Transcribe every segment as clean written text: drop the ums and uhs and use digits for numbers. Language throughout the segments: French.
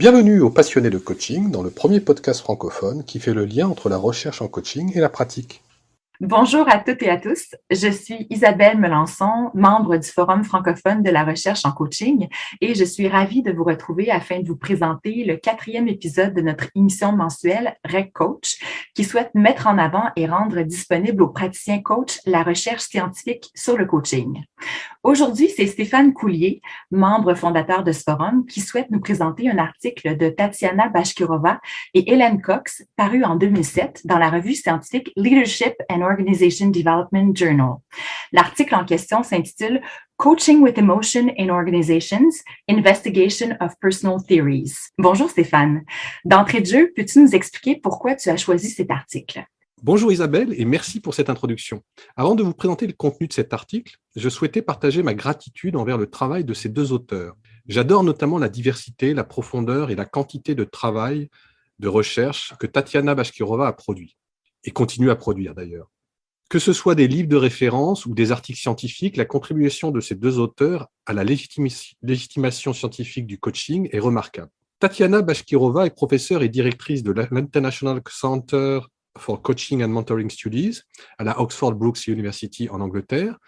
Bienvenue aux passionnés de coaching dans le premier podcast francophone qui fait le lien entre la recherche en coaching et la pratique. Bonjour à toutes et à tous. Je suis Isabelle Melançon, membre du Forum francophone de la recherche en coaching et je suis ravie de vous retrouver afin de vous présenter le 4e épisode de notre émission mensuelle Rec Coach qui souhaite mettre en avant et rendre disponible aux praticiens coachs la recherche scientifique sur le coaching. Aujourd'hui, c'est Stéphane Coulier, membre fondateur de ce forum, qui souhaite nous présenter un article de Tatiana Bashkirova et Hélène Cox, paru en 2007 dans la revue scientifique Leadership and Organization Development Journal. L'article en question s'intitule Coaching with Emotion in Organizations, Investigation of Personal Theories. Bonjour Stéphane. D'entrée de jeu, peux-tu nous expliquer pourquoi tu as choisi cet article? Bonjour Isabelle et merci pour cette introduction. Avant de vous présenter le contenu de cet article, je souhaitais partager ma gratitude envers le travail de ces deux auteurs. J'adore notamment la diversité, la profondeur et la quantité de travail, de recherche que Tatiana Bashkirova a produit, et continue à produire d'ailleurs. Que ce soit des livres de référence ou des articles scientifiques, la contribution de ces deux auteurs à la légitimation scientifique du coaching est remarquable. Tatiana Bashkirova est professeure et directrice de l'International Center for Coaching and Mentoring Studies à la Oxford Brookes University en Angleterre.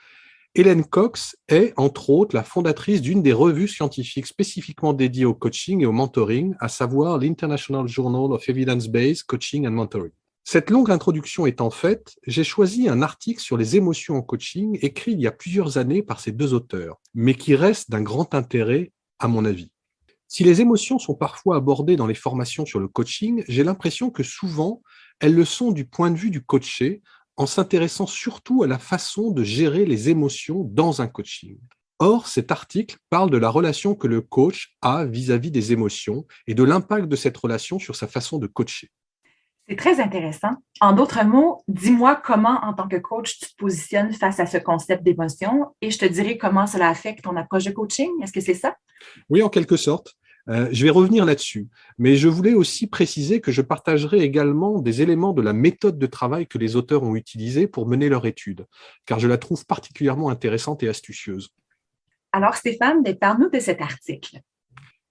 Hélène Cox est, entre autres, la fondatrice d'une des revues scientifiques spécifiquement dédiées au coaching et au mentoring, à savoir l'International Journal of Evidence-Based Coaching and Mentoring. Cette longue introduction étant faite, j'ai choisi un article sur les émotions en coaching écrit il y a plusieurs années par ces deux auteurs, mais qui reste d'un grand intérêt à mon avis. Si les émotions sont parfois abordées dans les formations sur le coaching, j'ai l'impression que souvent, elles le sont du point de vue du coaché, en s'intéressant surtout à la façon de gérer les émotions dans un coaching. Or, cet article parle de la relation que le coach a vis-à-vis des émotions et de l'impact de cette relation sur sa façon de coacher. C'est très intéressant. En d'autres mots, dis-moi comment, en tant que coach, tu te positionnes face à ce concept d'émotion et je te dirai comment cela affecte ton approche de coaching. Est-ce que c'est ça? Oui, en quelque sorte. Je vais revenir là-dessus, mais je voulais aussi préciser que je partagerai également des éléments de la méthode de travail que les auteurs ont utilisée pour mener leur étude, car je la trouve particulièrement intéressante et astucieuse. Alors Stéphane, parle-nous de cet article.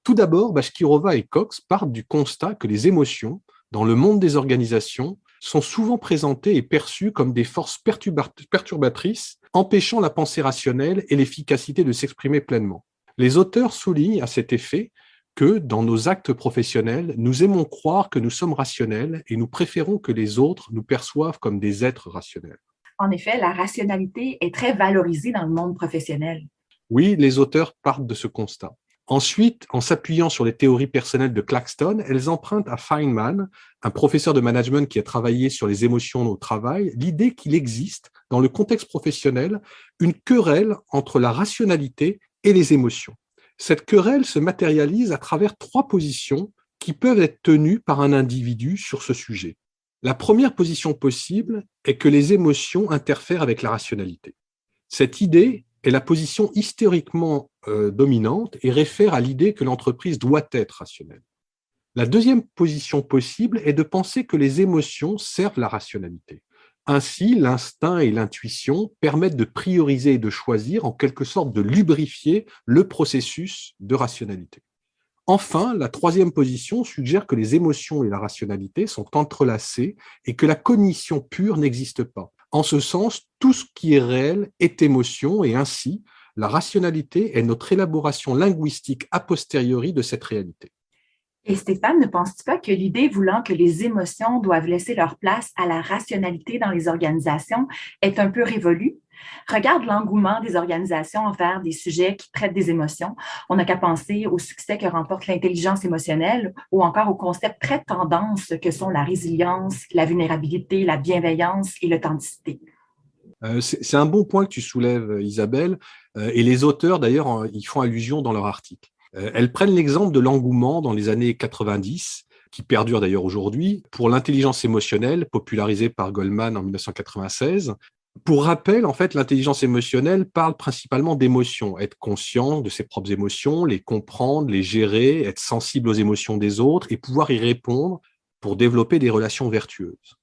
Tout d'abord, Bashkirova et Cox partent du constat que les émotions, dans le monde des organisations, sont souvent présentées et perçues comme des forces perturbatrices, empêchant la pensée rationnelle et l'efficacité de s'exprimer pleinement. Les auteurs soulignent à cet effet que, dans nos actes professionnels, nous aimons croire que nous sommes rationnels et nous préférons que les autres nous perçoivent comme des êtres rationnels. En effet, la rationalité est très valorisée dans le monde professionnel. Oui, les auteurs partent de ce constat. Ensuite, en s'appuyant sur les théories personnelles de Claxton, elles empruntent à Feynman, un professeur de management qui a travaillé sur les émotions au travail, l'idée qu'il existe, dans le contexte professionnel, une querelle entre la rationalité et les émotions. Cette querelle se matérialise à travers 3 positions qui peuvent être tenues par un individu sur ce sujet. La première position possible est que les émotions interfèrent avec la rationalité. Cette idée est la position historiquement dominante et réfère à l'idée que l'entreprise doit être rationnelle. La deuxième position possible est de penser que les émotions servent la rationalité. Ainsi, l'instinct et l'intuition permettent de prioriser et de choisir, en quelque sorte de lubrifier le processus de rationalité. Enfin, la troisième position suggère que les émotions et la rationalité sont entrelacées et que la cognition pure n'existe pas. En ce sens, tout ce qui est réel est émotion et ainsi, la rationalité est notre élaboration linguistique a posteriori de cette réalité. Et Stéphane, ne penses-tu pas que l'idée voulant que les émotions doivent laisser leur place à la rationalité dans les organisations est un peu révolue? Regarde l'engouement des organisations envers des sujets qui traitent des émotions. On n'a qu'à penser au succès que remporte l'intelligence émotionnelle ou encore aux concepts très tendance que sont la résilience, la vulnérabilité, la bienveillance et l'authenticité. C'est un bon point que tu soulèves, Isabelle, et les auteurs, d'ailleurs, y font allusion dans leur article. Elles prennent l'exemple de l'engouement dans les années 90, qui perdure d'ailleurs aujourd'hui, pour l'intelligence émotionnelle, popularisée par Goleman en 1996. Pour rappel, en fait, l'intelligence émotionnelle parle principalement d'émotions, être conscient de ses propres émotions, les comprendre, les gérer, être sensible aux émotions des autres et pouvoir y répondre pour développer des relations vertueuses.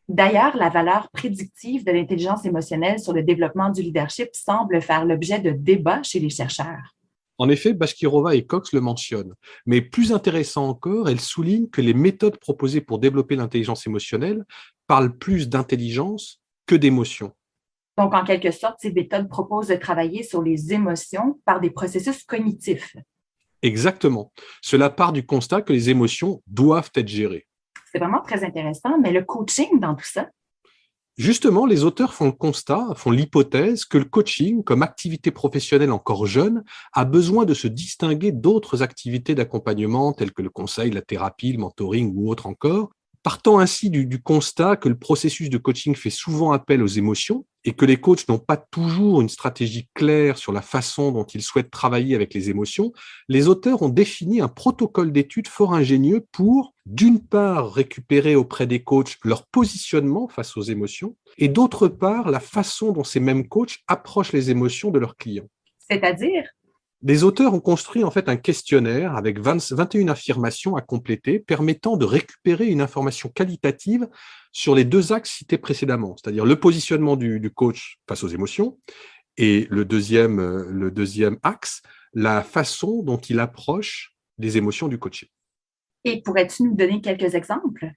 D'ailleurs, la valeur prédictive de l'intelligence émotionnelle sur le développement du leadership semble faire l'objet de débats chez les chercheurs. En effet, Bashkirova et Cox le mentionnent. Mais plus intéressant encore, elle souligne que les méthodes proposées pour développer l'intelligence émotionnelle parlent plus d'intelligence que d'émotion. Donc, en quelque sorte, ces méthodes proposent de travailler sur les émotions par des processus cognitifs. Exactement. Cela part du constat que les émotions doivent être gérées. C'est vraiment très intéressant, mais le coaching dans tout ça? Justement, les auteurs font le constat, font l'hypothèse que le coaching, comme activité professionnelle encore jeune, a besoin de se distinguer d'autres activités d'accompagnement telles que le conseil, la thérapie, le mentoring ou autre encore, partant ainsi du constat que le processus de coaching fait souvent appel aux émotions et que les coachs n'ont pas toujours une stratégie claire sur la façon dont ils souhaitent travailler avec les émotions, les auteurs ont défini un protocole d'étude fort ingénieux pour, d'une part, récupérer auprès des coachs leur positionnement face aux émotions et d'autre part, la façon dont ces mêmes coachs approchent les émotions de leurs clients. C'est-à-dire? Les auteurs ont construit en fait un questionnaire avec 21 affirmations à compléter permettant de récupérer une information qualitative sur les deux axes cités précédemment, c'est-à-dire le positionnement du coach face aux émotions et le deuxième axe, la façon dont il approche les émotions du coaché. Et pourrais-tu nous donner quelques exemples?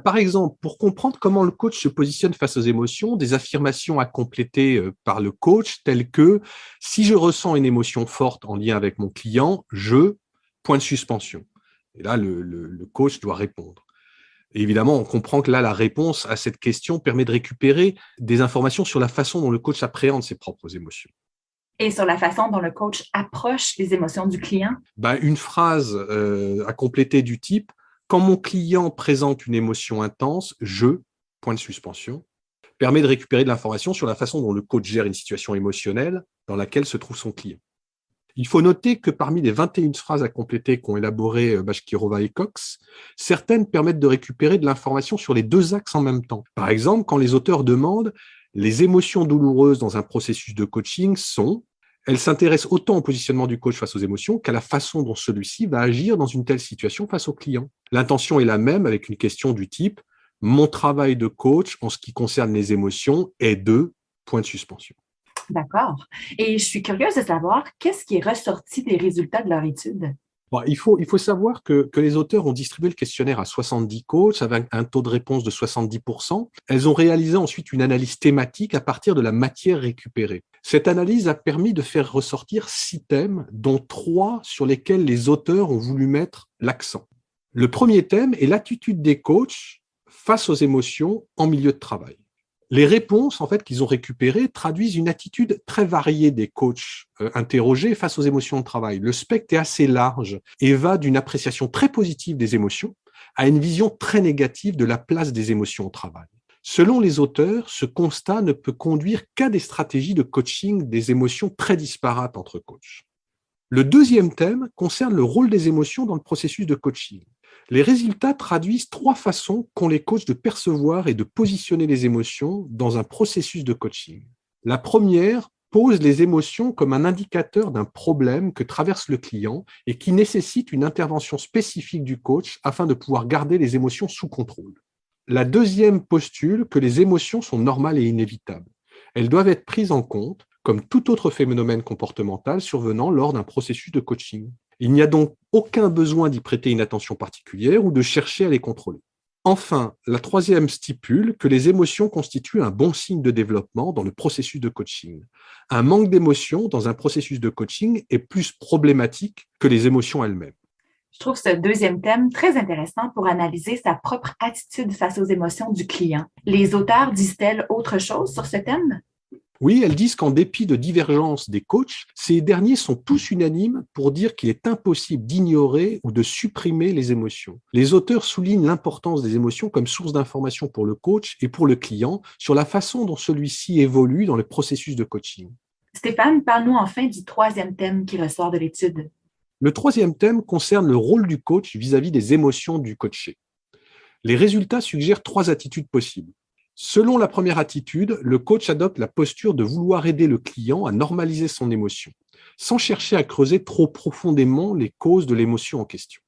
Par exemple, pour comprendre comment le coach se positionne face aux émotions, des affirmations à compléter par le coach telles que « si je ressens une émotion forte en lien avec mon client, je… » point de suspension. Et là, le coach doit répondre. Et évidemment, on comprend que là, la réponse à cette question permet de récupérer des informations sur la façon dont le coach appréhende ses propres émotions. Et sur la façon dont le coach approche les émotions du client? Une phrase à compléter du type « Quand mon client présente une émotion intense, je… » point de suspension, permet de récupérer de l'information sur la façon dont le coach gère une situation émotionnelle dans laquelle se trouve son client. Il faut noter que parmi les 21 phrases à compléter qu'ont élaboré Bashkirova et Cox, certaines permettent de récupérer de l'information sur les deux axes en même temps. Par exemple, quand les auteurs demandent « Les émotions douloureuses dans un processus de coaching sont… » Elle s'intéresse autant au positionnement du coach face aux émotions qu'à la façon dont celui-ci va agir dans une telle situation face au client. L'intention est la même avec une question du type « Mon travail de coach en ce qui concerne les émotions est de… » point de suspension. D'accord. Et je suis curieuse de savoir qu'est-ce qui est ressorti des résultats de leur étude? Il faut savoir que les auteurs ont distribué le questionnaire à 70 coachs avec un taux de réponse de 70%. Elles ont réalisé ensuite une analyse thématique à partir de la matière récupérée. Cette analyse a permis de faire ressortir 6 thèmes, dont 3 sur lesquels les auteurs ont voulu mettre l'accent. Le premier thème est l'attitude des coachs face aux émotions en milieu de travail. Les réponses en fait, qu'ils ont récupérées traduisent une attitude très variée des coachs interrogés face aux émotions de travail. Le spectre est assez large et va d'une appréciation très positive des émotions à une vision très négative de la place des émotions au travail. Selon les auteurs, ce constat ne peut conduire qu'à des stratégies de coaching des émotions très disparates entre coachs. Le deuxième thème concerne le rôle des émotions dans le processus de coaching. Les résultats traduisent 3 façons qu'ont les coachs de percevoir et de positionner les émotions dans un processus de coaching. La première pose les émotions comme un indicateur d'un problème que traverse le client et qui nécessite une intervention spécifique du coach afin de pouvoir garder les émotions sous contrôle. La deuxième postule que les émotions sont normales et inévitables. Elles doivent être prises en compte comme tout autre phénomène comportemental survenant lors d'un processus de coaching. Il n'y a donc aucun besoin d'y prêter une attention particulière ou de chercher à les contrôler. Enfin, la troisième stipule que les émotions constituent un bon signe de développement dans le processus de coaching. Un manque d'émotions dans un processus de coaching est plus problématique que les émotions elles-mêmes. Je trouve ce deuxième thème très intéressant pour analyser sa propre attitude face aux émotions du client. Les auteurs disent-elles autre chose sur ce thème? Oui, elles disent qu'en dépit de divergences des coachs, ces derniers sont tous unanimes pour dire qu'il est impossible d'ignorer ou de supprimer les émotions. Les auteurs soulignent l'importance des émotions comme source d'information pour le coach et pour le client sur la façon dont celui-ci évolue dans le processus de coaching. Stéphane, parle-nous enfin du troisième thème qui ressort de l'étude. Le troisième thème concerne le rôle du coach vis-à-vis des émotions du coaché. Les résultats suggèrent 3 attitudes possibles. Selon la première attitude, le coach adopte la posture de vouloir aider le client à normaliser son émotion, sans chercher à creuser trop profondément les causes de l'émotion en question.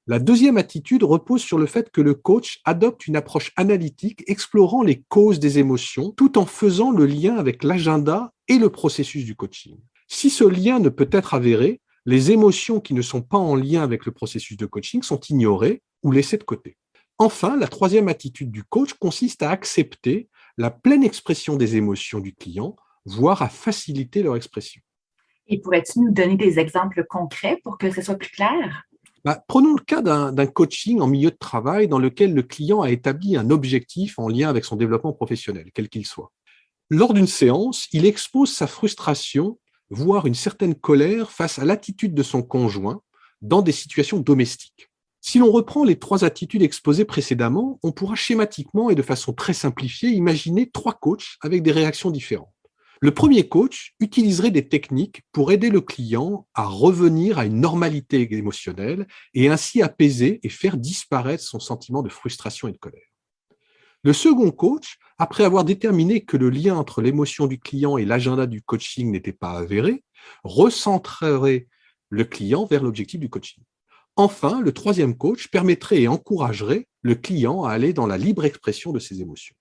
La deuxième attitude repose sur le fait que le coach adopte une approche analytique explorant les causes des émotions tout en faisant le lien avec l'agenda et le processus du coaching. Si ce lien ne peut être avéré, Les émotions qui ne sont pas en lien avec le processus de coaching sont ignorées ou laissées de côté. Enfin, la troisième attitude du coach consiste à accepter la pleine expression des émotions du client, voire à faciliter leur expression. Et pourrais-tu nous donner des exemples concrets pour que ce soit plus clair? Prenons le cas d'un coaching en milieu de travail dans lequel le client a établi un objectif en lien avec son développement professionnel, quel qu'il soit. Lors d'une séance, il expose sa frustration, voire une certaine colère face à l'attitude de son conjoint dans des situations domestiques. Si l'on reprend les trois attitudes exposées précédemment, on pourra schématiquement et de façon très simplifiée imaginer trois coachs avec des réactions différentes. Le premier coach utiliserait des techniques pour aider le client à revenir à une normalité émotionnelle et ainsi apaiser et faire disparaître son sentiment de frustration et de colère. Le second coach, après avoir déterminé que le lien entre l'émotion du client et l'agenda du coaching n'était pas avéré, recentrerait le client vers l'objectif du coaching. Enfin, le troisième coach permettrait et encouragerait le client à aller dans la libre expression de ses émotions.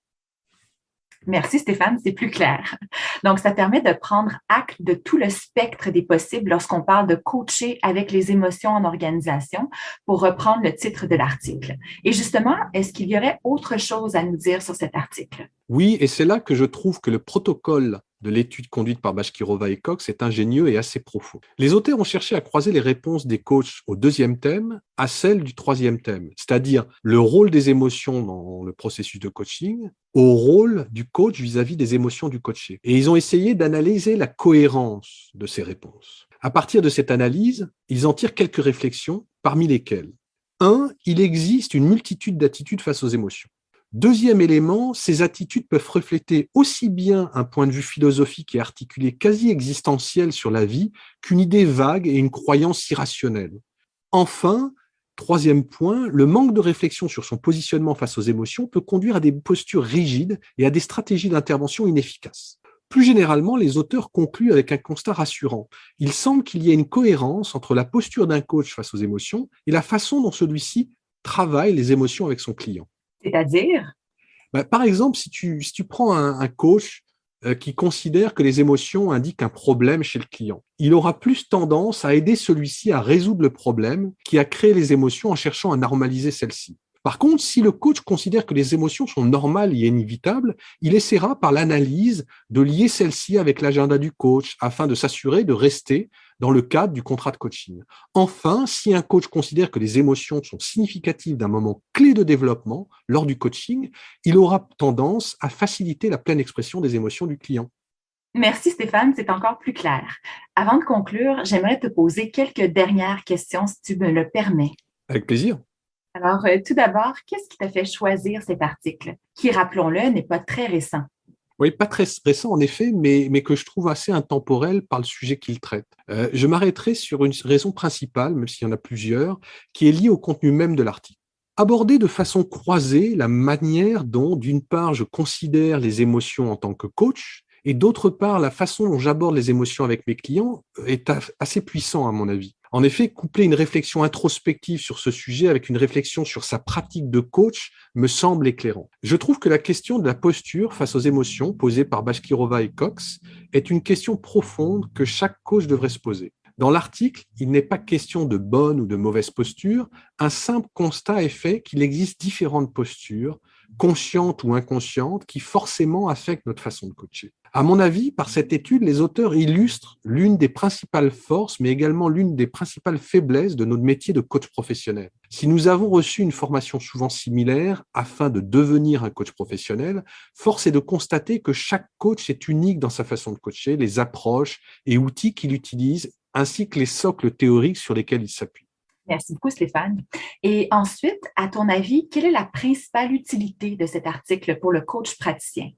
Merci Stéphane, c'est plus clair. Donc, ça permet de prendre acte de tout le spectre des possibles lorsqu'on parle de coacher avec les émotions en organisation, pour reprendre le titre de l'article. Et justement, est-ce qu'il y aurait autre chose à nous dire sur cet article? Oui, et c'est là que je trouve que le protocole de l'étude conduite par Bashkirova et Cox est ingénieux et assez profond. Les auteurs ont cherché à croiser les réponses des coachs au deuxième thème à celles du troisième thème, c'est-à-dire le rôle des émotions dans le processus de coaching au rôle du coach vis-à-vis des émotions du coaché. Et ils ont essayé d'analyser la cohérence de ces réponses. À partir de cette analyse, ils en tirent quelques réflexions, parmi lesquelles 1. Il existe une multitude d'attitudes face aux émotions. Deuxième élément, ces attitudes peuvent refléter aussi bien un point de vue philosophique et articulé quasi existentiel sur la vie qu'une idée vague et une croyance irrationnelle. Enfin, troisième point, le manque de réflexion sur son positionnement face aux émotions peut conduire à des postures rigides et à des stratégies d'intervention inefficaces. Plus généralement, les auteurs concluent avec un constat rassurant. Il semble qu'il y ait une cohérence entre la posture d'un coach face aux émotions et la façon dont celui-ci travaille les émotions avec son client. C'est-à-dire? Par exemple, si tu prends un coach qui considère que les émotions indiquent un problème chez le client, il aura plus tendance à aider celui-ci à résoudre le problème qui a créé les émotions en cherchant à normaliser celles-ci. Par contre, si le coach considère que les émotions sont normales et inévitables, il essaiera par l'analyse de lier celles-ci avec l'agenda du coach afin de s'assurer de rester dans le cadre du contrat de coaching. Enfin, si un coach considère que les émotions sont significatives d'un moment clé de développement lors du coaching, il aura tendance à faciliter la pleine expression des émotions du client. Merci Stéphane, c'est encore plus clair. Avant de conclure, j'aimerais te poser quelques dernières questions si tu me le permets. Avec plaisir. Alors, tout d'abord, qu'est-ce qui t'a fait choisir cet article, qui, rappelons-le, n'est pas très récent? Oui, pas très récent en effet, mais que je trouve assez intemporel par le sujet qu'il traite. Je m'arrêterai sur une raison principale, même s'il y en a plusieurs, qui est liée au contenu même de l'article. Aborder de façon croisée la manière dont, d'une part, je considère les émotions en tant que coach, et d'autre part, la façon dont j'aborde les émotions avec mes clients est assez puissant à mon avis. En effet, coupler une réflexion introspective sur ce sujet avec une réflexion sur sa pratique de coach me semble éclairant. Je trouve que la question de la posture face aux émotions posée par Bashkirova et Cox est une question profonde que chaque coach devrait se poser. Dans l'article, il n'est pas question de bonne ou de mauvaise posture. Un simple constat est fait qu'il existe différentes postures, conscientes ou inconscientes, qui forcément affectent notre façon de coacher. À mon avis, par cette étude, les auteurs illustrent l'une des principales forces, mais également l'une des principales faiblesses de notre métier de coach professionnel. Si nous avons reçu une formation souvent similaire afin de devenir un coach professionnel, force est de constater que chaque coach est unique dans sa façon de coacher, les approches et outils qu'il utilise, ainsi que les socles théoriques sur lesquels il s'appuie. Merci beaucoup, Stéphane. Et ensuite, à ton avis, quelle est la principale utilité de cet article pour le coach praticien?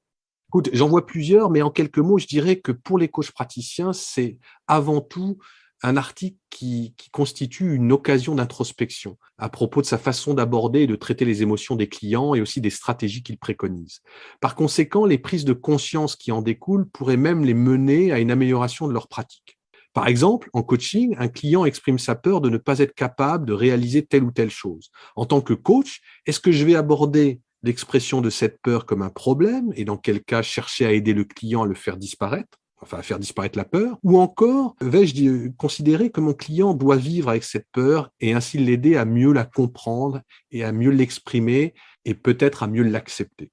Écoute, j'en vois plusieurs, mais en quelques mots, je dirais que pour les coachs praticiens, c'est avant tout un article qui constitue une occasion d'introspection à propos de sa façon d'aborder et de traiter les émotions des clients et aussi des stratégies qu'il préconise. Par conséquent, les prises de conscience qui en découlent pourraient même les mener à une amélioration de leur pratique. Par exemple, en coaching, un client exprime sa peur de ne pas être capable de réaliser telle ou telle chose. En tant que coach, est-ce que je vais aborder l'expression de cette peur comme un problème et dans quel cas chercher à aider le client à le faire disparaître? à faire disparaître la peur, ou encore vais-je considérer que mon client doit vivre avec cette peur et ainsi l'aider à mieux la comprendre et à mieux l'exprimer et peut-être à mieux l'accepter?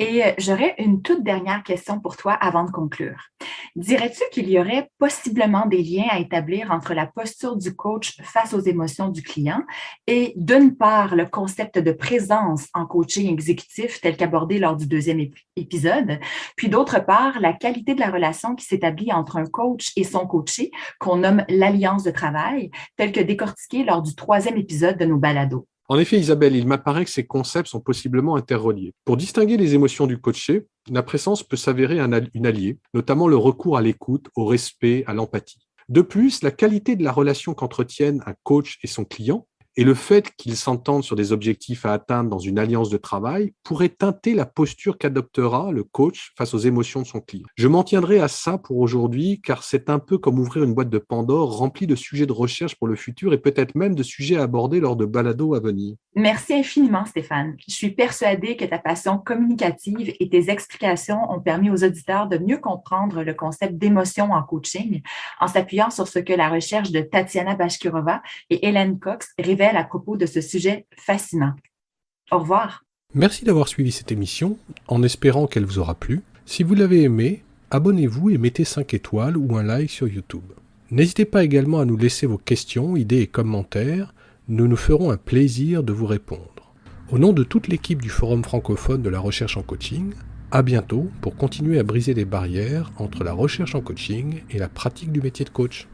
Et j'aurais une toute dernière question pour toi avant de conclure. Dirais-tu qu'il y aurait possiblement des liens à établir entre la posture du coach face aux émotions du client et, d'une part, le concept de présence en coaching exécutif tel qu'abordé lors du deuxième épisode, puis d'autre part, la qualité de la relation qui s'établit entre un coach et son coaché, qu'on nomme l'alliance de travail, tel que décortiqué lors du troisième épisode de nos balados? En effet, Isabelle, il m'apparaît que ces concepts sont possiblement interreliés. Pour distinguer les émotions du coaché, la présence peut s'avérer une alliée, notamment le recours à l'écoute, au respect, à l'empathie. De plus, la qualité de la relation qu'entretiennent un coach et son client et le fait qu'ils s'entendent sur des objectifs à atteindre dans une alliance de travail pourrait teinter la posture qu'adoptera le coach face aux émotions de son client. Je m'en tiendrai à ça pour aujourd'hui, car c'est un peu comme ouvrir une boîte de Pandore remplie de sujets de recherche pour le futur et peut-être même de sujets à aborder lors de balados à venir. Merci infiniment, Stéphane. Je suis persuadée que ta passion communicative et tes explications ont permis aux auditeurs de mieux comprendre le concept d'émotion en coaching en s'appuyant sur ce que la recherche de Tatiana Bashkirova et Hélène Cox révèle à propos de ce sujet fascinant. Au revoir. Merci d'avoir suivi cette émission, en espérant qu'elle vous aura plu. Si vous l'avez aimée, abonnez-vous et mettez 5 étoiles ou un like sur YouTube. N'hésitez pas également à nous laisser vos questions, idées et commentaires. Nous nous ferons un plaisir de vous répondre. Au nom de toute l'équipe du Forum francophone de la recherche en coaching, à bientôt pour continuer à briser les barrières entre la recherche en coaching et la pratique du métier de coach.